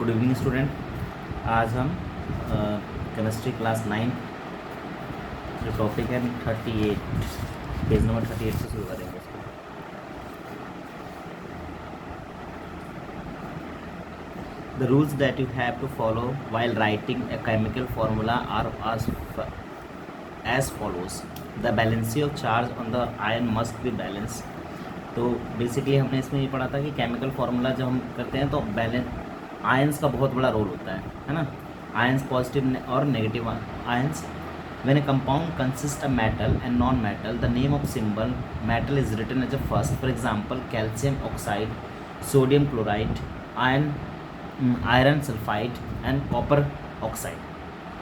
Good evening student. आज हम chemistry class 9 जो टॉपिक है 38 पेज नंबर 38 से शुरू करेंगे। The rules that you have to follow while writing a chemical formula are as follows. The valency of charge on the ion must be balanced. तो basically हमने इसमें ये पढ़ा था कि केमिकल फार्मूला जब हम करते हैं तो बैलेंस आयंस का बहुत बड़ा रोल होता है ना। आयंस पॉजिटिव और negative ions. When a compound consist a metal and non metal the name of symbol metal is written as a first. For example calcium oxide, sodium chloride, iron sulphide and copper oxide.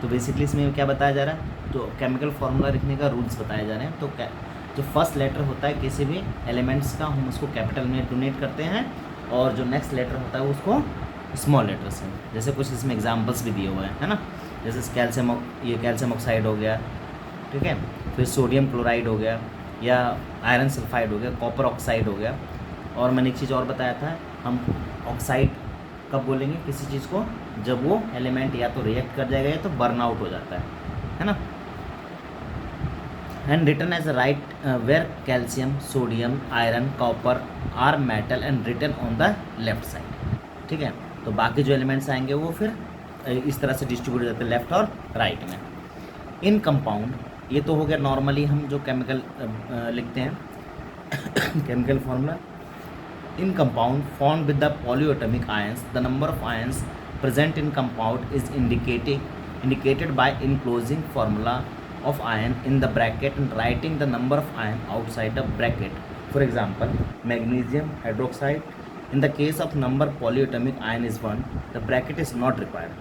तो basically इसमें क्या बताया जा रहा है, तो chemical formula लिखने का रूल्स बताए जा रहे हैं। तो जो फर्स्ट लेटर होता है किसी भी एलिमेंट्स का हम उसको कैपिटल में डोनेट करते हैं और जो नेक्स्ट लेटर होता है उसको स्मॉल लेटर से। जैसे कुछ इसमें एग्जांपल्स भी दिए हुए हैं, है ना। जैसे कैल्शियम ऑक्साइड हो गया, ठीक है, फिर सोडियम क्लोराइड हो गया या आयरन सल्फाइड हो गया, कॉपर ऑक्साइड हो गया। और मैंने एक चीज़ और बताया था, हम ऑक्साइड कब बोलेंगे किसी चीज़ को, जब वो एलिमेंट या तो रिएक्ट कर जाएगा या तो बर्न आउट हो जाता है ना। And written as right where calcium, sodium, iron, copper are metal and written on the left side, ठीक है। तो बाकी जो एलिमेंट्स आएंगे वो फिर इस तरह से डिस्ट्रीब्यूट हो जाते हैं लेफ्ट और राइट में। इन कंपाउंड, ये तो हो गया नॉर्मली हम जो केमिकल लिखते हैं chemical formula. In compound formed with the polyoatomic ions, the number of ions present in compound is indicated by enclosing formula of ion in the bracket and writing the number of ion outside the bracket. For example, magnesium hydroxide. In the case of number polyatomic ion is 1, the bracket is not required.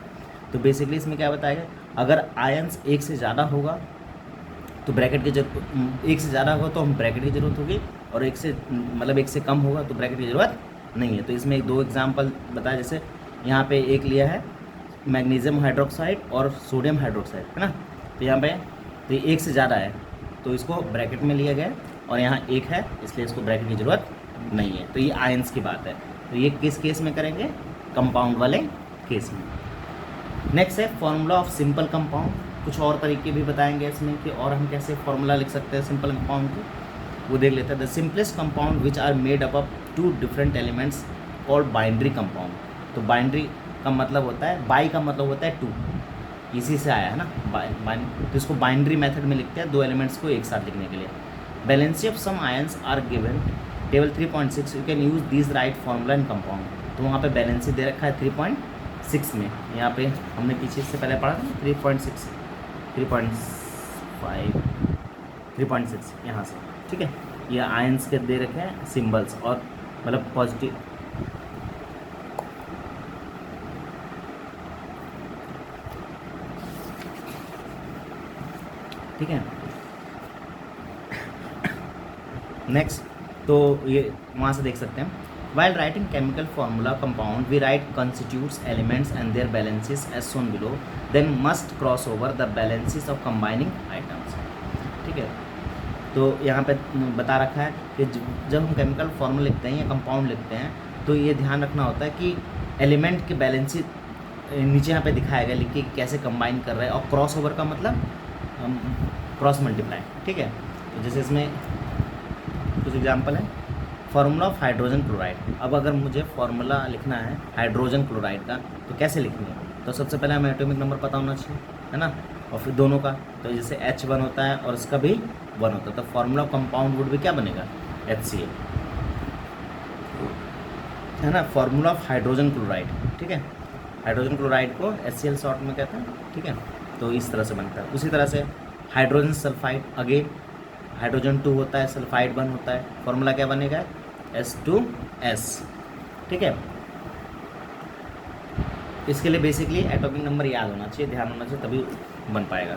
तो basically इसमें क्या बताएगा, अगर ions एक से ज़्यादा होगा तो ब्रैकेट की जरूरत, एक से ज़्यादा होगा तो हम ब्रैकेट की ज़रूरत होगी, और एक से कम होगा तो ब्रैकेट की ज़रूरत नहीं है। तो इसमें दो एग्जांपल बताया, जैसे यहाँ पे एक लिया है मैग्नीशियम हाइड्रोक्साइड और सोडियम हाइड्रोक्साइड, है ना। तो यहाँ पे तो ये एक से ज़्यादा है तो इसको ब्रैकेट में लिया गया, और यहाँ एक है इसलिए इसको ब्रैकेट की ज़रूरत नहीं है। तो ये आयंस की बात है। तो ये किस केस में करेंगे, कंपाउंड वाले केस में। नेक्स्ट है फॉर्मूला ऑफ सिंपल कंपाउंड। कुछ और तरीके भी बताएंगे इसमें कि और हम कैसे फॉर्मूला लिख सकते हैं सिंपल कंपाउंड के, वो देख लेते हैं। The simplest compound which are made up of 2 different elements called binary compound. तो बाइंड्री का मतलब होता है, बाई का मतलब होता है 2, इसी से आया है ना तो इसको बाइंड्री मेथड में लिखते हैं 2 एलिमेंट्स को एक साथ लिखने के लिए। Valency of some ions are given table 3.6। You can use this right formula in compound. तो वहाँ पे बैलेंसी दे रखा है 3.6 में। यहाँ पे हमने किसी से पहले पढ़ा था 3.6, 3.5, 3.6 यहाँ से, ठीक है। ये आयंस के दे रखे हैं सिंबल्स, और मतलब पॉजिटिव, ठीक है। नेक्स्ट, तो ये वहाँ से देख सकते हैं। While writing chemical formula compound, we write constitutes elements and their balances as shown below. Then must cross over the balances of combining items. ठीक है। तो यहाँ पे बता रखा है कि जब हम केमिकल फार्मूला लिखते हैं या कंपाउंड लिखते हैं तो ये ध्यान रखना होता है कि एलिमेंट के बैलेंसेस नीचे यहाँ पे दिखाया गया, लिख के कैसे कंबाइन कर रहे हैं। और क्रॉस ओवर का मतलब क्रॉस मल्टीप्लाई, ठीक है। तो जैसे इसमें कुछ एग्जाम्पल है, फार्मूला ऑफ हाइड्रोजन क्लोराइड। अब अगर मुझे फार्मूला लिखना है हाइड्रोजन क्लोराइड का तो कैसे लिखेंगे, तो सबसे पहले हमें एटॉमिक नंबर पता होना चाहिए, है ना, और फिर दोनों का। तो जैसे H1 होता है और इसका भी 1 होता है, तो फार्मूला ऑफ कंपाउंड वुड भी क्या बनेगा, HCl, है ना। फार्मूला ऑफ हाइड्रोजन क्लोराइड, ठीक है, हाइड्रोजन क्लोराइड को HCl शॉर्ट में कहते हैं, ठीक है। तो इस तरह से बनता है। उसी तरह से हाइड्रोजन सल्फाइड, अगेन हाइड्रोजन 2 होता है, सल्फाइड 1 होता है, फार्मूला क्या बनेगा, H2S, ठीक है। इसके लिए बेसिकली एटॉमिक नंबर याद होना चाहिए, ध्यान होना चाहिए, तभी बन पाएगा।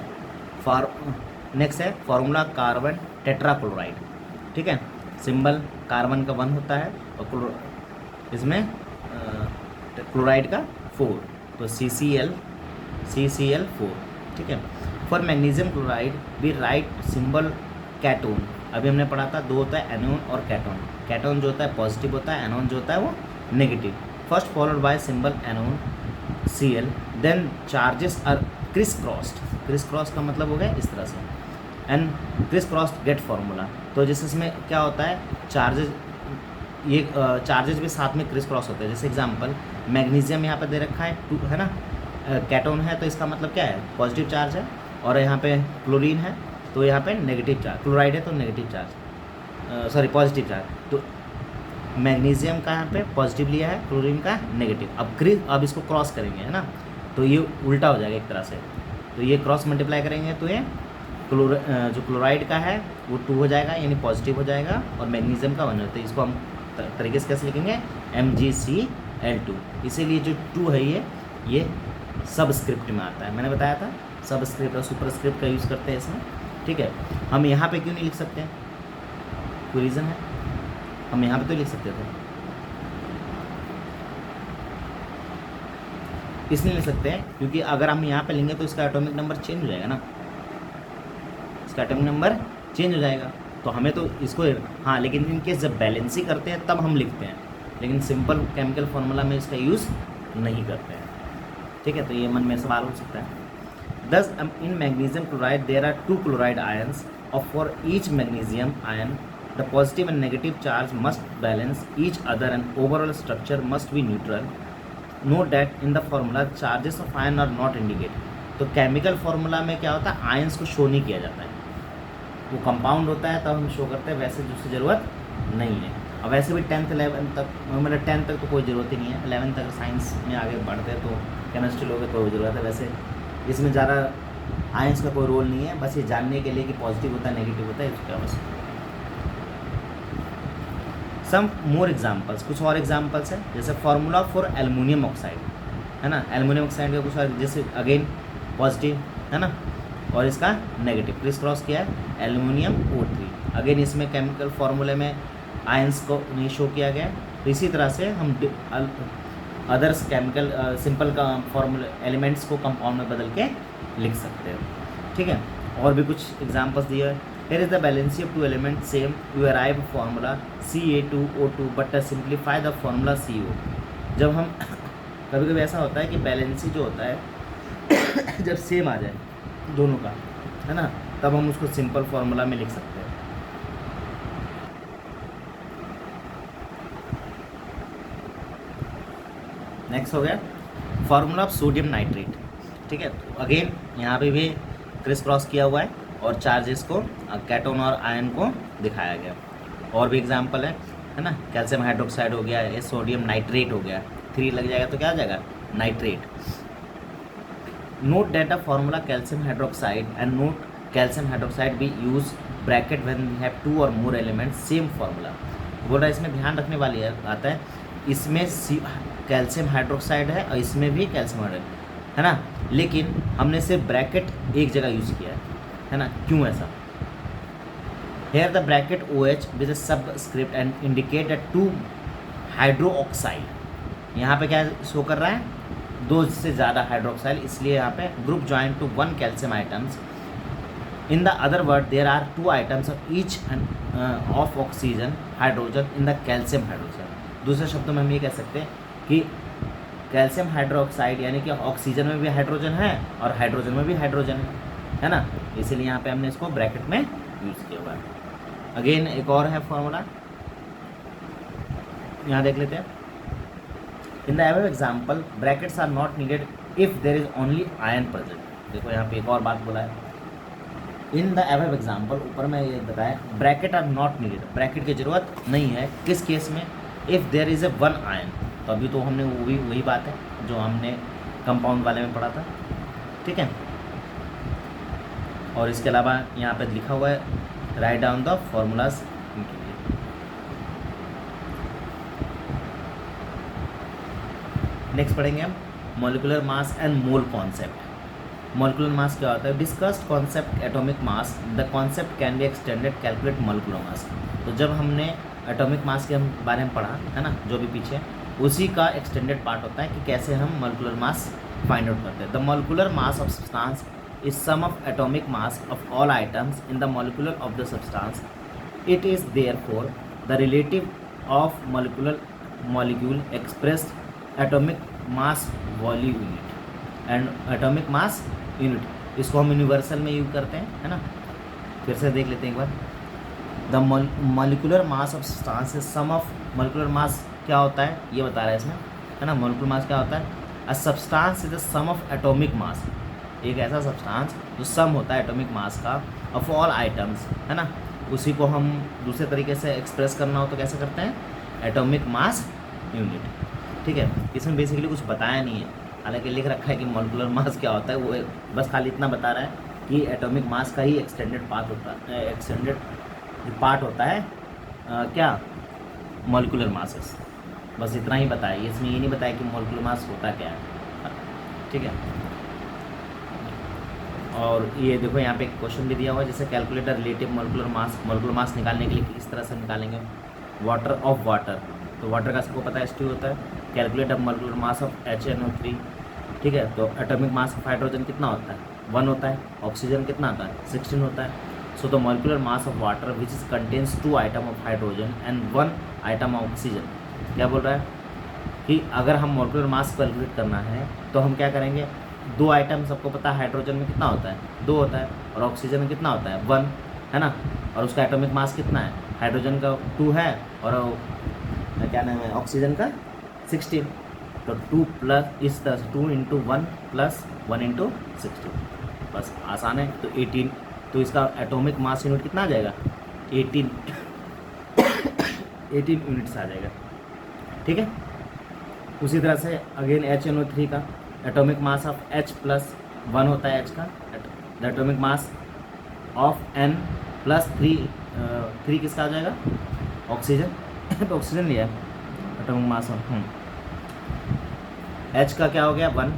नेक्स्ट है फार्मूला कार्बन टेट्राक्लोराइड, ठीक है। सिंबल कार्बन का 1 होता है और इसमें क्लोराइड का 4, तो CCl4, ठीक है। For magnesium chloride we write symbol cation. अभी हमने पढ़ा था 2 होता है, एनोन और कैटोन। कैटोन जो होता है पॉजिटिव होता है, एनोन जो होता है वो negative. First followed by symbol enone Cl, then charges are criss-crossed. criss-cross का मतलब हो गया इस तरह से, and criss-crossed get formula. तो जैसे इसमें क्या होता है, चार्जेज, ये चार्जेज भी साथ में क्रिस क्रॉस होते हैं. जैसे एग्जांपल मैग्नीशियम यहाँ पे दे रखा है 2 है ना, कैटोन है, तो इसका मतलब क्या है, पॉजिटिव चार्ज है. और यहाँ पे क्लोरीन है तो यहाँ पे नेगेटिव चार्ज, क्लोराइड है तो negative charge, sorry positive charge. तो मैग्नीशियम का यहाँ पे पॉजिटिव लिया है, क्लोरीन का नेगेटिव. अब इसको क्रॉस करेंगे है ना, तो ये उल्टा हो जाएगा एक तरह से. तो ये क्रॉस मल्टीप्लाई करेंगे तो ये जो क्लोराइड का है वो 2 हो जाएगा, यानी पॉजिटिव हो जाएगा, और मैग्नीशियम का 1 होता है. इसको हम तरीके से कैसे लिखेंगे, MgCl2. इसीलिए जो 2 है ये सबस्क्रिप्ट में आता है. मैंने बताया था सबस्क्रिप्ट और सुपरस्क्रिप्ट का यूज़ करते हैं इसमें. ठीक है, हम यहाँ पे क्यों नहीं लिख सकते, कोई रीज़न है, हम यहाँ पे तो लिख सकते थे, इसलिए लिख सकते हैं क्योंकि अगर हम यहाँ पे लेंगे तो इसका एटॉमिक नंबर चेंज हो जाएगा ना, इसका एटॉमिक नंबर चेंज हो जाएगा. तो हमें तो इसको, हाँ, लेकिन इनकेस जब बैलेंसिंग करते हैं तब हम लिखते हैं, लेकिन सिंपल केमिकल फार्मूला में इसका यूज़ नहीं करते हैं. ठीक है, तो ये मन में सवाल हो सकता है. Thus in magnesium chloride there are 2 chloride ions और for each magnesium ion the positive and negative charge must balance each other and overall structure must be neutral. Note that in the formula charges of ion are not indicate. तो chemical formula में क्या होता है, ions को show नहीं किया जाता है, वो कंपाउंड होता है तब हम शो करते हैं, वैसे उसकी ज़रूरत नहीं है. और वैसे भी 10th 11th तक, मतलब 10th तक तो कोई ज़रूरत ही नहीं है. 11th तक साइंस में आगे बढ़ते तो केमिस्ट्री लोगे तो ज़रूरत है. वैसे इसमें ज़्यादा आयंस का कोई रोल नहीं है, बस ये जानने के लिए कि पॉजिटिव होता है नेगेटिव होता है, इसका बस. सम मोर एग्जाम्पल्स, कुछ और एग्जाम्पल्स है. जैसे फार्मूला फॉर एल्युमिनियम ऑक्साइड है ना, एल्युमिनियम ऑक्साइड का कुछ और, जैसे अगेन पॉजिटिव है ना, और इसका नेगेटिव क्रिस क्रॉस किया है, एल्युमिनियम O3. अगेन इसमें केमिकल फार्मूले में आयंस को नहीं शो किया गया है. तो इसी तरह से हम अदर्स केमिकल सिंपल का फॉर्मूले एलिमेंट्स को कंपाउंड में बदल के लिख सकते हैं. ठीक है, और भी कुछ एग्जांपल्स दिए है. Here is the valency of 2 elements same, you arrive formula Ca2O2 but simplify the formula CO. जब हम कभी कभी ऐसा होता है कि बैलेंसी जो होता है जब सेम आ जाए दोनों का है ना, तब हम उसको सिंपल फार्मूला में लिख सकते हैं. नेक्स्ट हो गया फार्मूला ऑफ सोडियम नाइट्रेट. ठीक है, तो अगेन यहाँ पे भी क्रिस क्रॉस किया हुआ है और चार्जेस को कैटोन और आयन को दिखाया गया. और भी एग्जांपल है ना, कैल्शियम हाइड्रोक्साइड हो गया, ये सोडियम नाइट्रेट हो गया, 3 लग जाएगा तो क्या आ जाएगा, nitrate. Note that the formula calcium hydroxide and note calcium hydroxide be use bracket when we have 2 और मोर एलिमेंट्स सेम फार्मूला. बोल रहा है इसमें ध्यान रखने वाली बात है, इसमें कैल्शियम हाइड्रोक्साइड है और इसमें भी कैल्शियम हाइड्रोक्साइड है ना, लेकिन हमने सिर्फ ब्रैकेट एक जगह यूज़ किया है ना. क्यों ऐसा, here the bracket OH with a subscript and indicate that 2 hydroxide. यहाँ पे क्या शो कर रहा है, 2 से ज़्यादा हाइड्रोक्साइड, इसलिए यहाँ पे group join to 1 calcium atoms. In the other word there are 2 atoms of each of oxygen hydrogen in the calcium hydroxide. दूसरे शब्दों में हम ये कह सकते हैं कि कैल्शियम हाइड्रोक्साइड यानी कि ऑक्सीजन में भी हाइड्रोजन है और हाइड्रोजन में भी हाइड्रोजन है ना, इसीलिए यहाँ पे हमने इसको ब्रैकेट में यूज़ किया हुआ है. अगेन एक और है फॉर्मूला, यहाँ देख लेते हैं. In the above example brackets are not needed if there is only ion present. देखो यहाँ पे एक और बात बोला है, इन द अबव एग्जाम्पल, ऊपर में ये बताया bracket are not needed, bracket की जरूरत नहीं है. किस केस में, if there is a 1 ion. तो अभी तो हमने वो भी वही बात है जो हमने कंपाउंड वाले में पढ़ा था. ठीक है, और इसके अलावा यहाँ पे लिखा हुआ है write down the formulas. Next पढ़ेंगे हम molecular mass and mole concept. Molecular mass क्या होता है, discussed concept atomic mass, the concept can be extended calculate molecular mass. तो जब हमने एटॉमिक मास के बारे में पढ़ा है ना, जो भी पीछे, उसी का एक्सटेंडेड पार्ट होता है कि कैसे हम मॉलिक्यूलर मास फाइंड आउट करते हैं. The molecular mass of substance is sum of atomic mass of all items in the molecule of the substance. It is therefore the relative of molecule expressed atomic mass volume unit. And atomic mass unit, इसको हम universal में use करते हैं, है ना। फिर से देख लेते हैं एक बार। The molecular mass of substance is sum of, molecular mass क्या होता है ये बता रहा है इसमें, है ना। मॉलिक्यूलर मास क्या होता है, a substance is the sum of atomic mass, एक ऐसा सब्सटेंस जो सम होता है एटॉमिक मास का ऑफ ऑल आइटम्स, है ना। उसी को हम दूसरे तरीके से एक्सप्रेस करना हो तो कैसे करते हैं, एटॉमिक मास यूनिट, ठीक है। इसमें बेसिकली कुछ बताया नहीं है, हालांकि लिख रखा है कि मॉलिक्यूलर मास क्या होता है, वो बस खाली इतना बता रहा है कि एटॉमिक मास का ही एक्सटेंडेड पार्ट होता है, एक्सटेंडेड पार्ट होता है क्या, मॉलिक्यूलर मासेस, बस इतना ही बताया। इसमें ये नहीं बताया कि मॉलिक्यूलर मास होता क्या है, ठीक है। और ये देखो यहाँ पे एक क्वेश्चन भी दिया हुआ है, जैसे calculate the relative molecular mass निकालने के लिए किस तरह से निकालेंगे, वाटर ऑफ वाटर, तो वाटर का सबको पता है H2 होता है। Calculate the molecular mass of HNO3, ठीक है। तो एटॉमिक मास ऑफ हाइड्रोजन कितना होता है, 1 होता है। ऑक्सीजन कितना होता है, 16 होता है। So the molecular mass of water which is contains 2 item of hydrogen and 1 item of oxygen, क्या बोल रहा है कि अगर हम मॉलिक्यूलर मास कैलकुलेट करना है तो हम क्या करेंगे, 2 आइटम सबको पता है, हाइड्रोजन में कितना होता है, 2 होता है, और ऑक्सीजन में कितना होता है, 1, है ना। और उसका एटॉमिक मास कितना है, हाइड्रोजन का 2 है और क्या नाम है, ऑक्सीजन का 16, तो 2 प्लस इस तरह से 2 इंटू 1 प्लस 1 इंटू 16, बस आसान है। तो 18, तो इसका एटॉमिक मास यूनिट कितना आ जाएगा, 18 यूनिट्स आ जाएगा, ठीक है। उसी तरह से अगेन HNO3 का atomic mass of H plus 1 होता है, H का the atomic mass of N plus 3 किसका आ जाएगा, ऑक्सीजन तो ऑक्सीजन लिया एटॉमिक मास ऑफ H का क्या हो गया 1,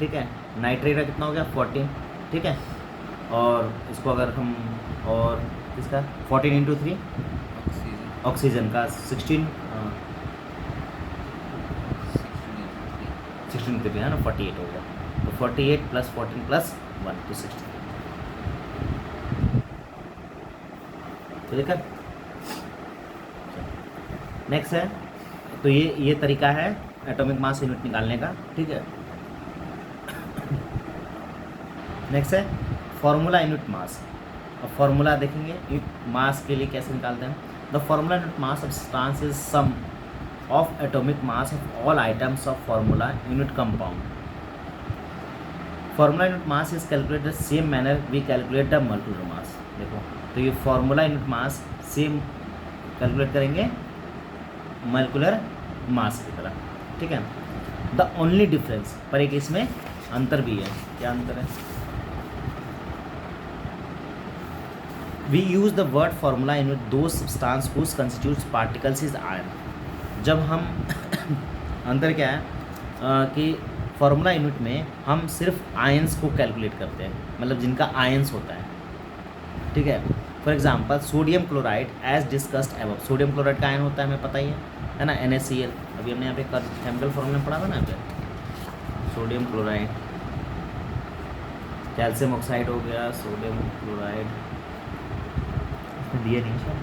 ठीक है। नाइट्रेट का कितना हो गया 14, ठीक है। और इसको अगर हम और इसका 14 इंटू 3 ऑक्सीजन का 16 है ना, 48 हो गया। तो 48 प्लस 14 प्लस 1 तो 60, तो देखा। नेक्स्ट है, तो ये तरीका है एटॉमिक मास यूनिट निकालने का, ठीक है। नेक्स्ट है फॉर्मूला यूनिट मास। अब फॉर्मूला देखेंगे मास के लिए कैसे निकालते हैं। The formula unit mass of substance is sum of atomic mass of all atoms of formula unit compound. Formula unit mass is calculated same manner we calculate the molecular mass. देखो तो ये formula unit mass same calculate करेंगे molecular mass की तरह, ठीक है। The only difference, पर एक इसमें अंतर भी है। क्या अंतर है, we use the word formula unit to substance whose constitutes particles is ion. जब हम अंतर क्या है कि फार्मूला यूनिट में हम सिर्फ आयंस को कैलकुलेट करते हैं, मतलब जिनका आयंस होता है, ठीक है। For example sodium chloride as discussed above, sodium chloride का आयन होता है हमें पता ही है ना, NaCl। अभी हमने यहाँ पे केमिकल फॉर्मूला पढ़ा था ना, यहाँ पे सोडियम क्लोराइड, कैल्शियम ऑक्साइड हो गया, सोडियम क्लोराइड, इसमें दिया नहीं है शायद,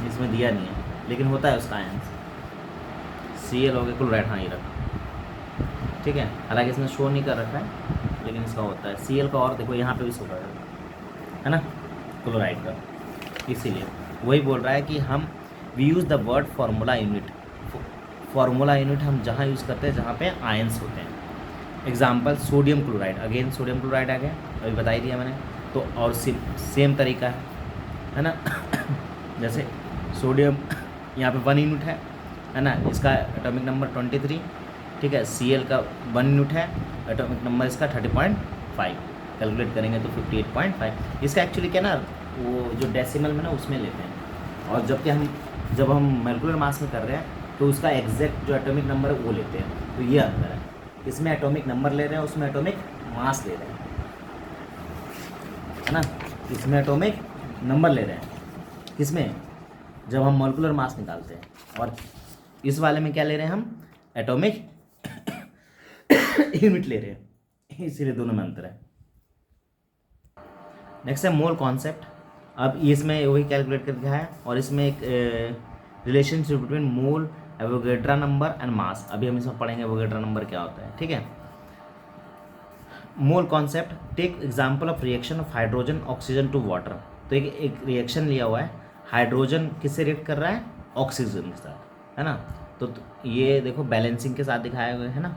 इसमें दिया नहीं है लेकिन होता है उसका आयन। Cl हो गया, क्लोराइड, हाँ ये रखा, ठीक है। हालांकि इसमें शो नहीं कर रखा है लेकिन इसका होता है Cl का, और देखो यहाँ पे भी शो कर रहा है ना क्लोराइड का। इसीलिए वही बोल रहा है कि हम we use the word formula unit. Formula unit हम जहाँ यूज़ करते हैं जहाँ पे आयंस होते हैं। Example sodium chloride, again sodium chloride आ गया, अभी बता ही दिया मैंने। तो और सेम तरीका है ना जैसे सोडियम यहाँ पे 1 यूनिट है ना, इसका एटॉमिक नंबर 23, ठीक है। Cl का 1 यूनिट है, एटॉमिक नंबर इसका 30.5, कैलकुलेट करेंगे तो 58.5। इसका एक्चुअली क्या ना, वो जो डेसिमल में ना उसमें लेते हैं, और जब हम मॉलिक्यूलर मास में कर रहे हैं तो उसका एग्जैक्ट जो एटॉमिक नंबर है वो लेते हैं। तो ये अंतर है, इसमें एटॉमिक नंबर ले रहे हैं, उसमें एटॉमिक मास ले रहे हैं, है ना। इसमें एटॉमिक नंबर ले रहे हैं किसमें, जब हम मॉलिक्यूलर मास निकालते हैं, और इस वाले में क्या ले रहे हैं हम, एटॉमिक यूनिट ले रहे हैं, इसीलिए दोनों में अंतर है। नेक्स्ट है मोल कॉन्सेप्ट। अब इसमें वही कैलकुलेट करके है, और इसमें एक relationship between mole, Avogadro number and mass. अभी हम इसमें पढ़ेंगे एवोगेड्रा नंबर क्या होता है, ठीक है। Mole concept, take example of reaction of hydrogen oxygen to water. तो एक रिएक्शन लिया हुआ है, हाइड्रोजन किससे रिएक्ट कर रहा है, ऑक्सीजन के साथ, है ना। तो ये देखो बैलेंसिंग के साथ दिखाया हुआ है ना।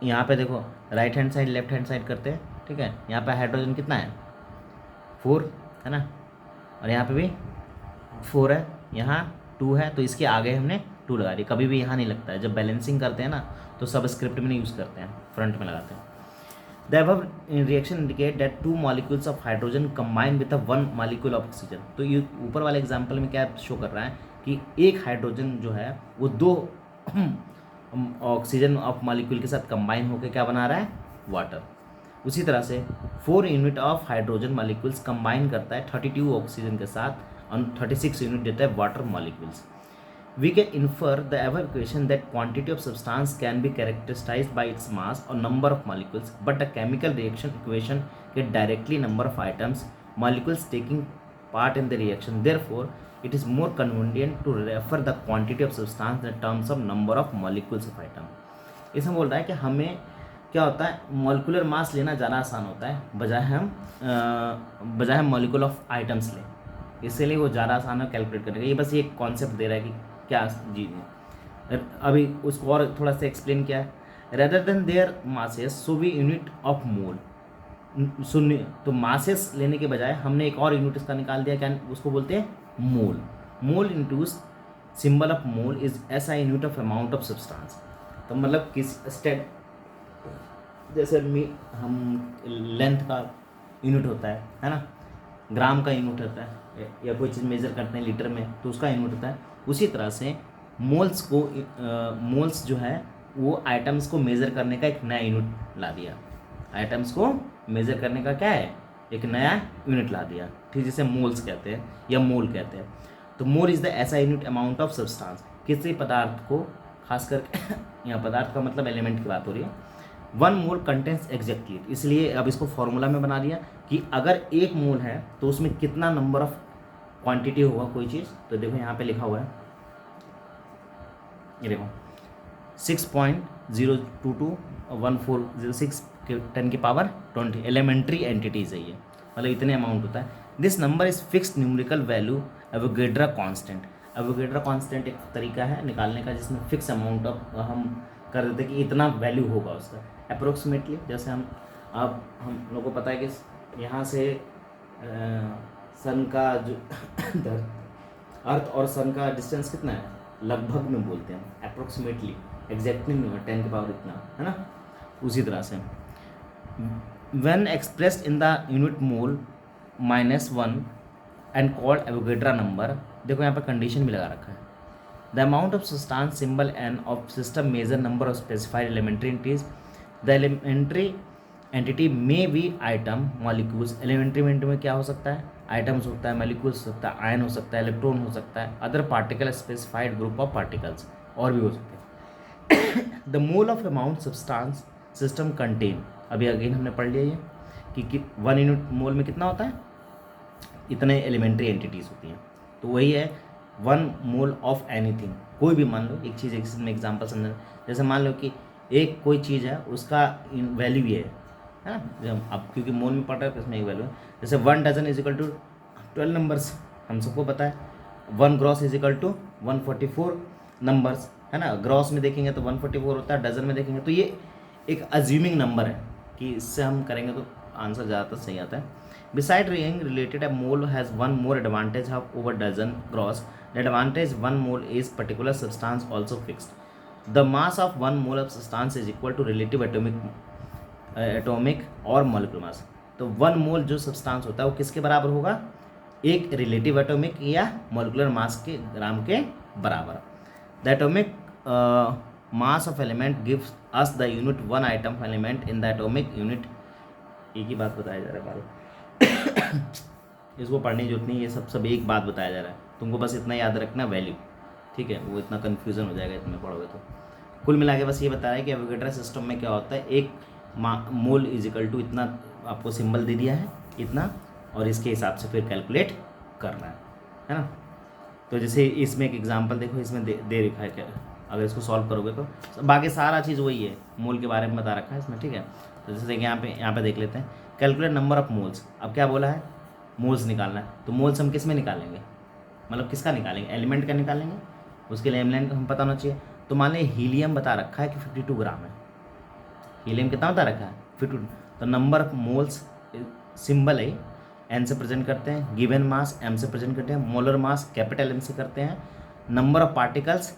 यहाँ पे देखो right hand side left hand side करते हैं, ठीक है। यहाँ पे हाइड्रोजन कितना है, 4 है ना, और यहाँ पे भी 4 है, यहाँ 2 है, तो इसके आगे हमने 2 लगा दिया। कभी भी यहाँ नहीं लगता है, जब बैलेंसिंग करते हैं ना तो सब स्क्रिप्ट में नहीं यूज़ करते हैं, फ्रंट में लगाते हैं। The above reaction indicate that 2 molecules of hydrogen combine with a 1 molecule of oxygen। तो ये ऊपर वाले एग्जाम्पल में क्या शो कर रहा है कि एक हाइड्रोजन जो है वो 2 ऑक्सीजन ऑफ मॉलिक्यूल के साथ कंबाइन होकर क्या बना रहा है, वाटर। उसी तरह से 4 unit of hydrogen molecules combine करता है 32 ऑक्सीजन के साथ और 36 यूनिट देता है water molecules. We can infer the above equation that quantity of substance can be characterized by its mass or number of molecules, but a chemical reaction equation get directly number of atoms, molecules taking part in the reaction. Therefore, it is more convenient to refer the quantity of substance in terms of number of molecules of item. इसमें बोल रहा है कि हमें क्या होता है, molecular mass लेना ज़्यादा आसान होता है बजाय हम मॉलिक्यूल ऑफ आइटम्स लें, इसलिए वो ज़्यादा आसान है कैलकुलेट करने का। ये बस ये कॉन्सेप्ट दे रहा है कि क्या जी। अभी उसको और थोड़ा सा एक्सप्लेन किया है। Rather than their masses so we unit of mole. सुनिए, तो मासेस लेने के बजाय हमने एक और यूनिट इसका निकाल दिया, क्या उसको बोलते हैं, mole. Mole into symbol of mole is ऐसा unit of amount of substance. तो मतलब किस स्टेप, जैसे हम लेंथ का यूनिट होता है ना, ग्राम का यूनिट होता है, या कोई चीज़ मेजर करते हैं लीटर में तो उसका यूनिट होता है। उसी तरह से मोल्स जो है वो आइटम्स को मेज़र करने का एक नया यूनिट ला दिया। आइटम्स को मेज़र करने का क्या है, एक नया यूनिट ला दिया, ठीक, जिसे मोल्स कहते हैं या मोल कहते हैं। तो मोल इज़ द ऐसा यूनिट अमाउंट ऑफ सब्सटेंस, किसी पदार्थ को, खास करके यहाँ पदार्थ का मतलब एलिमेंट की बात हो रही है। 1 मोल कंटेंट्स एग्जैक्टली, इसलिए अब इसको फॉर्मूला में बना दिया कि अगर 1 मोल है तो उसमें कितना नंबर ऑफ क्वांटिटी होगा कोई चीज़। तो देखो यहाँ पे लिखा हुआ है, ये देखो 6.0221406 10 की पावर 20 एलिमेंट्री एंटिटीज है ये, मतलब इतने अमाउंट होता है। This number is fixed numerical value Avogadro constant. Avogadro constant एक तरीका है निकालने का जिसमें फिक्स अमाउंट ऑफ हम कर देते कि इतना वैल्यू होगा उसका अप्रोक्सीमेटली। जैसे हम लोग को पता है कि यहाँ से सन का जो अर्थ और सन का डिस्टेंस कितना है, लगभग में बोलते हैं, अप्रोक्सीमेटली, एग्जैक्टली नहीं है, 10 की पावर इतना, है ना। उसी तरह से when expressed in the unit mole -1 and called Avogadro number. देखो यहाँ पर कंडीशन भी लगा रखा है, the amount of substance symbol N of system measure number of specified elementary entities. The elementary entity may be atom molecules. Elementary में क्या हो सकता है, आइटम्स होता है, मॉलिक्यूल्स होता है, आयन हो सकता है, इलेक्ट्रॉन हो सकता है, other particle specified group of particles, और भी हो सकते हैं। The mole of amount substance system contain, अभी अगेन हमने पढ़ लिया ये कि 1 यूनिट मोल में कितना होता है, इतने एलिमेंट्री एंटिटीज़ होती हैं। तो वही है 1 मोल ऑफ एनीथिंग। कोई भी मान लो एक चीज़, एक में एग्जाम्पल समझ, जैसे मान लो कि एक कोई चीज़ है उसका वैल्यू ये है ना, जब अब क्योंकि मोल में पढ़ रहा है तो इसमें एक वैल्यू है। जैसे 1 dozen is equal to 12 numbers, हम सबको पता है। 1 gross is equal to 144 numbers, है ना। ग्रॉस में देखेंगे तो 144 होता है, डजन में देखेंगे तो ये एक अज्यूमिंग नंबर है कि इससे हम करेंगे तो आंसर ज़्यादातर सही आता है। Beside ring related, a mole has 1 more advantage of over dozen gross. The advantage 1 mole is particular substance also fixed. The mass of 1 mole of substance is equal to relative atomic और molecular mass. तो 1 मोल जो substance होता है वो किसके बराबर होगा, एक रिलेटिव एटॉमिक या मॉलिक्यूलर मास के ग्राम के बराबर। The atomic mass of element gives us the unit 1 item element in the atomic unit. एक ही बात बताया जा रहा है, इसको पढ़ने की जरूरत नहीं, ये सब एक बात बताया जा रहा है, तुमको बस इतना याद रखना वैल्यू, ठीक है। वो इतना कन्फ्यूज़न हो जाएगा इतने पढ़ोगे तो। कुल मिला के बस ये बता रहा है कि एवोगेड्रा सिस्टम में क्या होता है, एक मोल इज इक्वल टू इतना, आपको सिंबल दे दिया है इतना, और इसके हिसाब से फिर कैलकुलेट करना है ना। तो जैसे इसमें एक एग्जांपल देखो, इसमें दे रखा है क्या, अगर इसको सॉल्व करोगे तो बाकी सारा चीज़ वही है, मोल के बारे में बता रखा है इसमें, ठीक है। तो जैसे कि यहाँ पे देख लेते हैं, कैलकुलेट नंबर ऑफ मोल्स। अब क्या बोला है, मोल्स निकालना है, तो मोल्स हम किस में निकालेंगे, मतलब किसका निकालेंगे, एलिमेंट का निकालेंगे, उसके लिए एलिमेंट हम पता होना चाहिए। तो मान लें हीलियम बता रखा है कि 52 ग्राम है, हीलियम कितना बता रखा है 52, तो नंबर ऑफ मोल्स सिंबल है एन से प्रेजेंट करते हैं, गिवन मास एम से प्रेजेंट करते हैं, मोलर मास कैपिटल एम से करते हैं, number of particles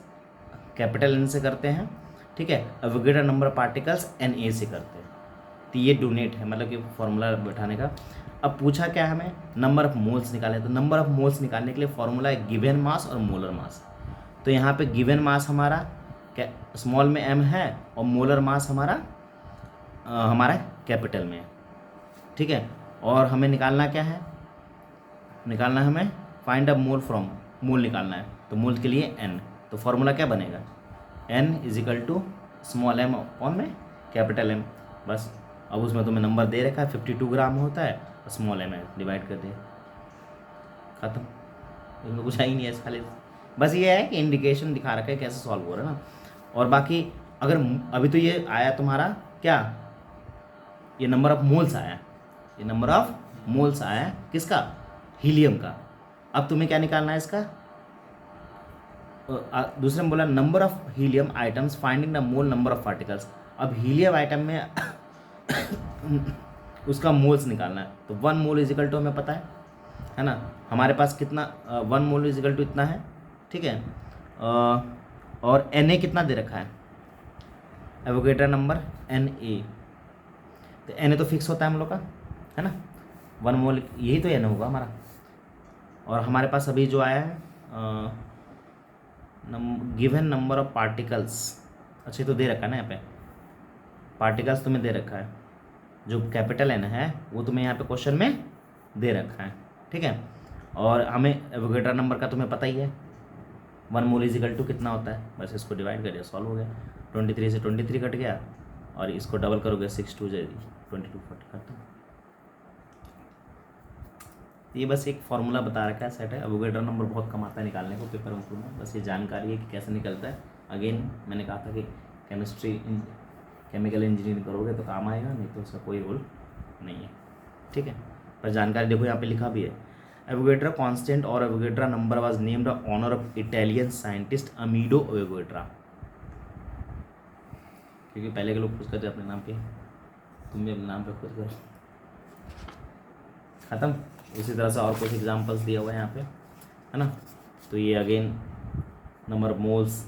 capital N से करते हैं, ठीक है, Avogadro number of particles N A से करते हैं। तो ये डोनेट है, मतलब कि फॉर्मूला बैठाने का। अब पूछा क्या हमें, नंबर ऑफ मोल्स निकाले, तो नंबर ऑफ मोल्स निकालने के लिए फॉर्मूला है गिवन मास और मोलर मास। तो यहाँ पे गिवन मास हमारा क्या स्मॉल में एम है, और मोलर मास हमारा कैपिटल में है, ठीक है। और हमें निकालना क्या है, निकालना है हमें फाइंड अ मोल फ्रॉम, मोल निकालना है, तो मोल के लिए एन, तो फॉर्मूला क्या बनेगा, n is equal to small m upon में कैपिटल एम, बस। अब उसमें तुम्हें नंबर दे रखा है 52 ग्राम होता है, और स्मॉल एम है, डिवाइड कर दिया, खत्म। इसमें कुछ है ही नहीं है, खाली बस ये है कि इंडिकेशन दिखा रखा है कैसे सॉल्व हो रहा है ना। और बाकी अगर अभी तो ये आया तुम्हारा क्या, ये नंबर ऑफ मोल्स आया, ये नंबर ऑफ मोल्स आया किसका, हीलियम का। अब तुम्हें क्या निकालना है इसका, दूसरे में बोला number of helium items finding the mole number of particles. अब हीलियम आइटम में उसका मोल्स निकालना है, तो 1 मोल इजिकल टू हमें पता है ना, हमारे पास कितना 1 मोल इजिकल टू इतना है, ठीक है। और Na कितना दे रखा है, एवोगेड्रो नंबर Na, तो Na तो फिक्स होता है हम लोग का, है ना, 1 मोल यही तो Na होगा हमारा। और हमारे पास अभी जो आया है गिवन नंबर ऑफ पार्टिकल्स, अच्छा तो दे रखा है ना यहाँ पे, पार्टिकल्स तुम्हें दे रखा है, जो कैपिटल एन है वो तुम्हें यहाँ पे क्वेश्चन में दे रखा है, ठीक है। और हमें एवोगेड्रो नंबर का तुम्हें पता ही है, 1 मोल इजिकल टू कितना होता है, बस इसको डिवाइड करिए, सॉल्व हो गया। 23 से 23 कट गया, और इसको डबल करोगे 6 2 जाएगी 22 40 खत्म। ये बस एक फॉर्मूला बता रखा है, सेट है। एवोगेड्रो नंबर बहुत कम आता है निकालने को पेपर में, बस ये जानकारी है कि कैसे निकलता है। अगेन मैंने कहा था कि केमिस्ट्री केमिकल इंजीनियरिंग करोगे तो काम आएगा, नहीं तो उसका कोई रोल नहीं है, ठीक है। पर जानकारी देखो यहाँ पे लिखा भी है, एवोगेड्रो कांस्टेंट और Avogadro number was named honour of Italian scientist Amedeo Avogadro, क्योंकि पहले के लोग खुद करते अपने नाम पे, तुम भी अपने नाम पे खुद करो, खत्म। उसी तरह से और कुछ एग्जांपल्स दिया हुआ है यहाँ पे, है ना। तो ये अगेन नंबर ऑफ मोल्स